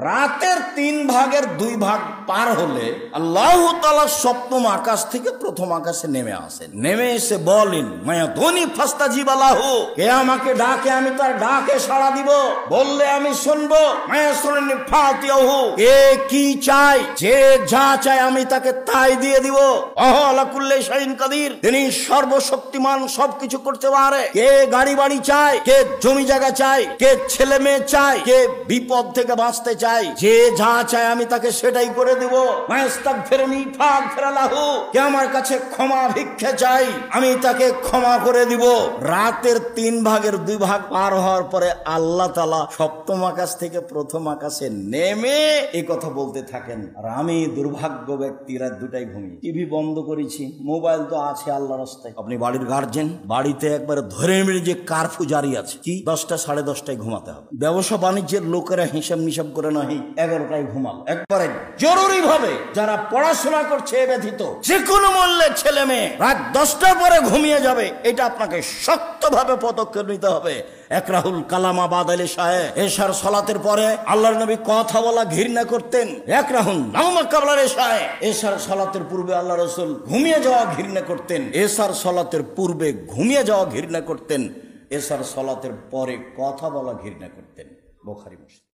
রাতের 3 ভাগের 2 ভাগ পার হলে আল্লাহ তাআলা সপ্তম আকাশ থেকে প্রথম আকাশে নেমে আসেন। নেমে এসে বলেন, মায়া ধনী ফাস্তাজিবা লাহু, কে আমাকে ডাকে আমি তার ডাকে সাড়া দিব, বললে আমি শুনবো। মায়া শুননি ফাতিয়াহু, কে কি চায়, যে যা চায় আমি তাকে তাই দিয়ে দিব। আলা কুল্লি শাইইন কাদির, তিনি সর্বশক্তিমান, সবকিছু করতে পারে। কে গাড়ি বাড়ি চায়, কে জমি জায়গা চায়, কে ছেলে মেয়ে চায়, কে বিপদ থেকে বাঁচতে চাই, যে যা চায় আমি তাকে সেটাই করে দেব। মায়াস্তাগফিরনি ফাগফিরলাহু, কে আমার কাছে ক্ষমা ভিক্ষা চাই আমি তাকে ক্ষমা করে দিব। রাতের 3 ভাগের 2 ভাগ পার হওয়ার পরে আল্লাহ তাআলা সপ্তম আকাশ থেকে প্রথম আকাশে নেমে এই কথা বলতে থাকেন। আর আমি দুর্ভাগ্য ব্যক্তি, রাত 2টায় ঘুমিয়ে টিভি বন্ধ করেছি, মোবাইল তো আছে আল্লাহর রাস্তায়। আপনি বাড়ির গার্জেন, বাড়িতে একবারে ধরে মেরে যে কারফিউ জারি আছে, কি 10টা সাড়ে 10টায় ঘুমাতে হবে। ব্যবসা বাণিজ্যের লোকেরা হিসাব নিসাব করে নয় 11টায় ঘুমালো। একবারে জরুরি ভাবে যারা পড়াশোনা করছে এ ব্যতীত যে কোনো মূল্যে ছেলে মেয়ে রাত 10টার পরে ঘুমিয়ে যাবে, এটা আপনাকে শক্তভাবে পদক্ষেপ নিতে হবে। একরাহুল কালামা বাদালে শাহে, এশার সালাতের পরে আল্লাহর নবী কথা বলা ঘৃণা করতেন। একরাহুল নাওমা কাবলার শাহে, এশার সালাতের পূর্বে আল্লাহ রাসূল ঘুমিয়ে যাওয়া ঘৃণা করতেন। এশার সালাতের পূর্বে ঘুমিয়ে যাওয়া ঘৃণা করতেন, এশার সালাতের পরে কথা বলা ঘৃণা করতেন। বুখারী মুসলিম।